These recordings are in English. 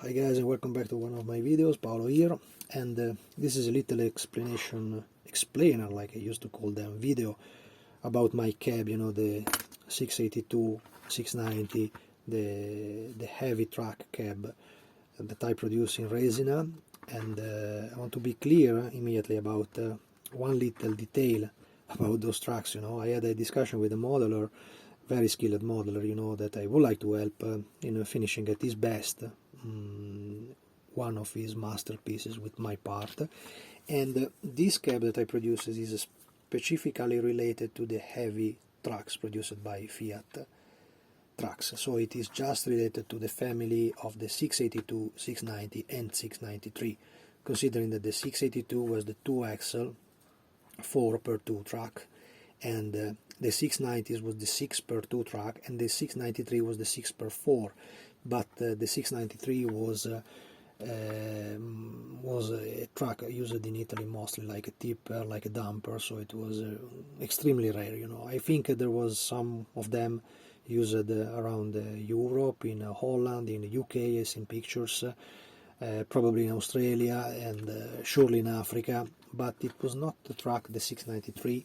Hi guys, and welcome back to one of my videos. Paolo here, and this is a little explainer, like I used to call them, video about my cab, you know, the 682, 690, the heavy truck cab that I produce in Resina. And I want to be clear immediately about one little detail about those trucks. You know, I had a discussion with a modeler, very skilled modeler, you know, that I would like to help in finishing at his best one of his masterpieces with my part. And this cab that I produce is specifically related to the heavy trucks produced by Fiat trucks. So it is just related to the family of the 682, 690 and 693, considering that the 682 was the 2-axle 4x2 truck, and the 690s was the 6x2 truck, and the 693 was the 6x4. But the 693 was a truck used in Italy mostly like a tipper, like a dumper, so it was extremely rare. You know, I think there was some of them used around Europe, in Holland, in the UK. I seen pictures, probably in Australia, and surely in Africa, but it was not the truck, the 693.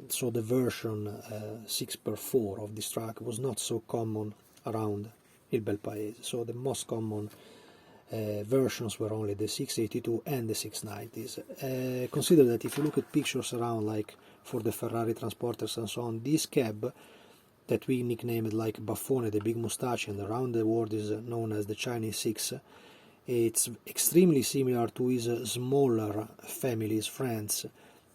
So the version 6x4 of this truck was not so common around Il Bel Paese. So the most common versions were only the 682 and the 690s. Consider that if you look at pictures around, like for the Ferrari transporters and so on, this cab that we nicknamed like Baffone, the big mustache, and around the world is known as the Chinese 6, it's extremely similar to his smaller family's friends,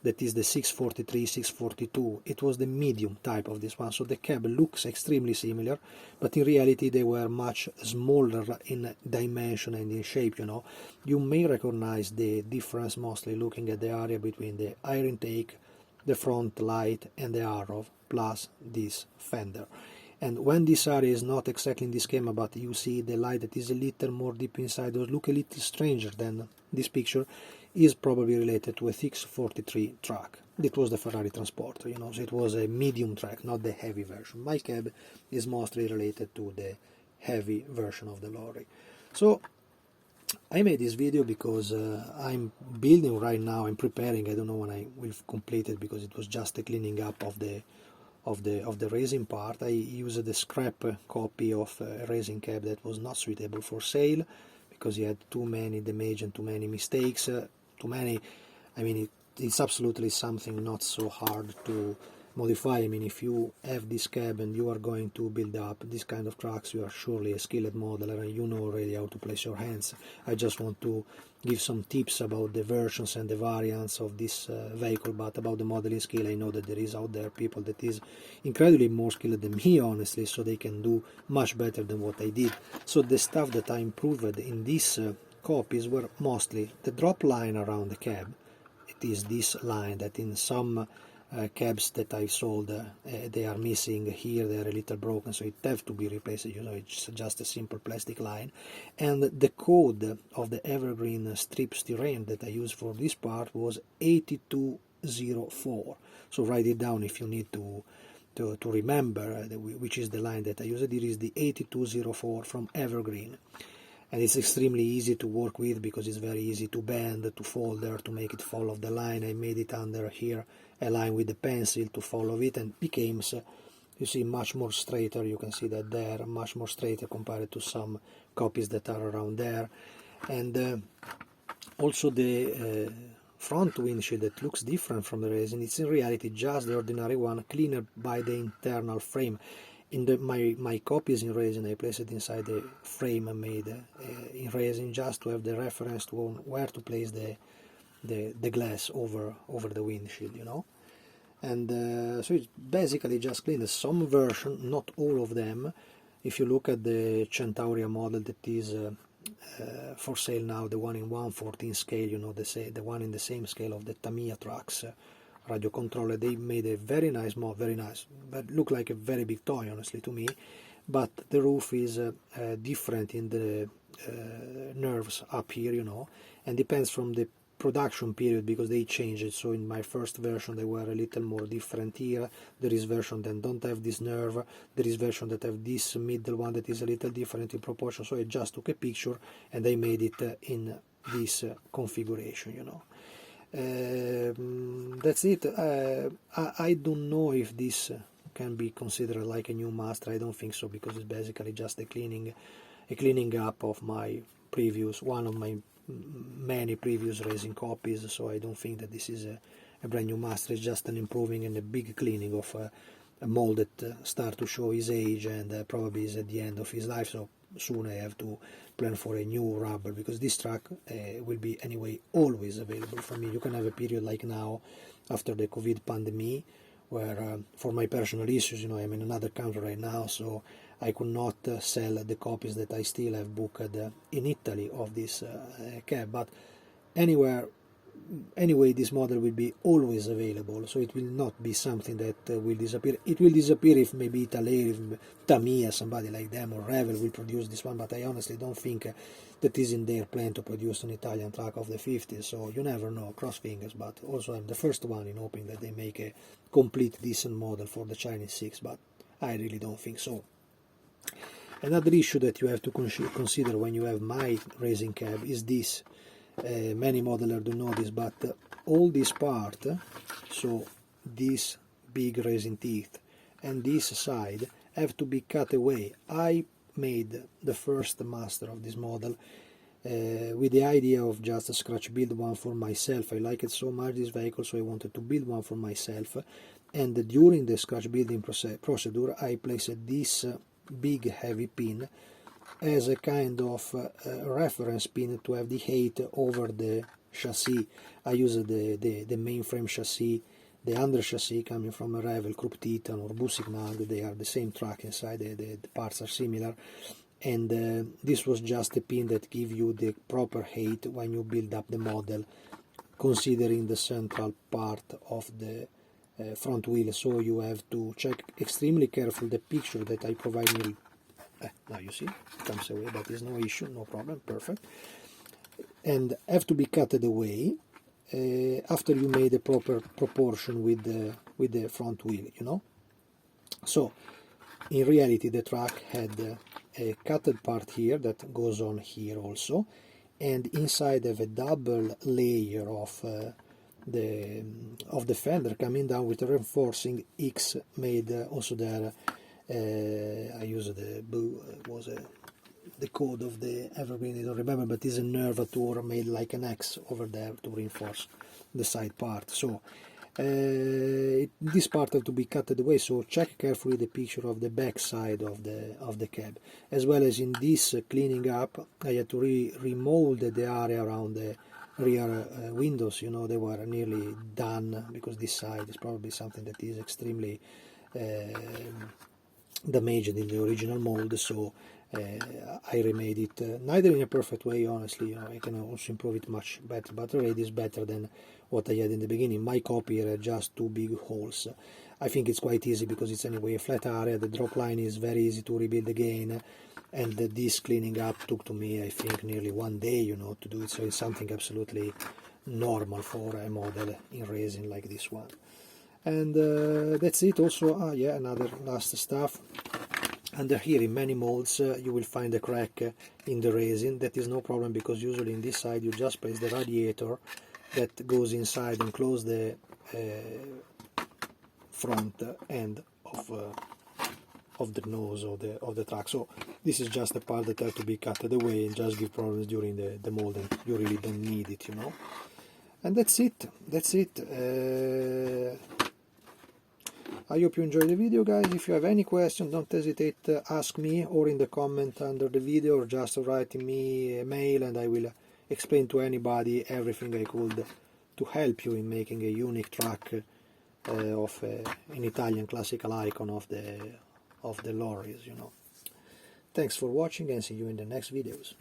that is the 643, 642. It was the medium type of this one, so the cab looks extremely similar, but in reality they were much smaller in dimension and in shape. You know, you may recognize the difference mostly looking at the area between the air intake, the front light, and the arrow, plus this fender. And when this area is not exactly in this schema, but you see the light that is a little more deep inside, or look a little stranger than this picture, is probably related to a 643 truck. It was the Ferrari Transporter, you know, so it was a medium truck, not the heavy version. My cab is mostly related to the heavy version of the lorry. So I made this video because I'm building right now, I'm preparing, I don't know when I will complete it, because it was just a cleaning up of the racing part. I used a scrap copy of a racing cab that was not suitable for sale, because he had too many damage and too many mistakes, too many, I mean, it's absolutely something not so hard to modify. I mean, if you have this cab and you are going to build up this kind of trucks, you are surely a skilled modeler and you know already how to place your hands. I just want to give some tips about the versions and the variants of this vehicle, but about the modeling skill, I know that there is out there people that is incredibly more skilled than me, honestly, so they can do much better than what I did. So the stuff that I improved in these copies were mostly the drop line around the cab. It is this line that in some cabs that I sold, they are missing here, they are a little broken, so it have to be replaced. You know, it's just a simple plastic line. And the code of the evergreen strip styrene that I used for this part was 8204. So write it down if you need to remember which is the line that I used. It is the 8204 from Evergreen. And it's extremely easy to work with because it's very easy to bend, to fold there, to make it follow the line. I made it under here a line with the pencil to follow it, and became, you see, much more straighter. You can see that there, much more straighter compared to some copies that are around there. And also the front windshield that looks different from the resin, it's in reality just the ordinary one, cleaner by the internal frame. In my copies in resin, I place it inside the frame made in resin, just to have the reference to where to place the glass over the windshield, you know. And so it's basically just clean. Some version, not all of them. If you look at the Centauria model that is for sale now, the one in 1/14 scale, you know, the one in the same scale of the Tamiya trucks, radio controller, they made a very nice mod, very nice, but look like a very big toy, honestly, to me. But the roof is different in the nerves up here, you know, and depends from the production period, because they changed it. So in my first version they were a little more different here. There is version that don't have this nerve, there is version that have this middle one that is a little different in proportion. So I just took a picture and I made it in this configuration, you know. That's it. I don't know if this can be considered like a new master. I don't think so, because it's basically just a cleaning up of my previous, one of my many previous racing copies. So I don't think that this is a brand new master. It's just an improving and a big cleaning of a mold that start to show his age, and probably is at the end of his life. So soon I have to plan for a new rubber, because this track will be anyway always available for me. You can have a period like now after the COVID pandemic, where for my personal issues, you know, I'm in another country right now, so I could not sell the copies that I still have booked in Italy of this cab. But anyway, this model will be always available, so it will not be something that will disappear. It will disappear if maybe Italy, if Tamiya, somebody like them, or Revel will produce this one, but I honestly don't think that is in their plan to produce an Italian truck of the 50s, so you never know, cross fingers. But also I'm the first one in hoping that they make a complete decent model for the Chinese 6, but I really don't think so. Another issue that you have to consider when you have my racing cab is this. Many modelers don't know this, but all this part, so this big racing teeth and this side, have to be cut away. I made the first master of this model with the idea of just scratch build one for myself. I like it so much, this vehicle, so I wanted to build one for myself. And during the scratch building procedure, I placed this big heavy pin as a kind of reference pin to have the height over the chassis. I used the mainframe chassis, the under chassis coming from a Revel, Krupp Titan or Bussigmag. They are the same truck inside, the parts are similar, and this was just a pin that gives you the proper height when you build up the model, considering the central part of the front wheel. So you have to check extremely carefully the picture that I provide you. Now you see, it comes away, but there's no issue, no problem, perfect. And have to be cut away after you made a proper proportion with the front wheel, you know. So in reality the truck had a cutted part here that goes on here also, and inside have a double layer of the fender coming down with a reinforcing X made also there. I used the code of the Evergreen, I don't remember, but it's a nervature made like an X over there to reinforce the side part. So this part has to be cut away, so check carefully the picture of the back side of the cab. As well as in this cleaning up, I had to remold the area around the rear windows. You know, they were nearly done, because this side is probably something that is extremely damaged in the original mold, so I remade it, neither in a perfect way, honestly. You know, I can also improve it much better, but already is better than what I had in the beginning. My copy had just 2 big holes. I think it's quite easy because it's anyway a flat area, the drop line is very easy to rebuild again, and this cleaning up took to me, I think, nearly 1 day, you know, to do it, so it's something absolutely normal for a model in racing like this one. And that's it. Also, yeah, another last stuff. Under here, in many molds, you will find a crack in the resin. That is no problem, because usually in this side you just place the radiator that goes inside and close the front end of the nose of the truck. So this is just a part that has to be cut away and just give problems during the molding. You really don't need it, you know. And that's it. That's it. I hope you enjoyed the video, guys. If you have any question, don't hesitate to ask me, or in the comment under the video, or just write me a mail, and I will explain to anybody everything I could to help you in making a unique truck of an Italian classical icon of the lorries, you know. Thanks for watching, and see you in the next videos.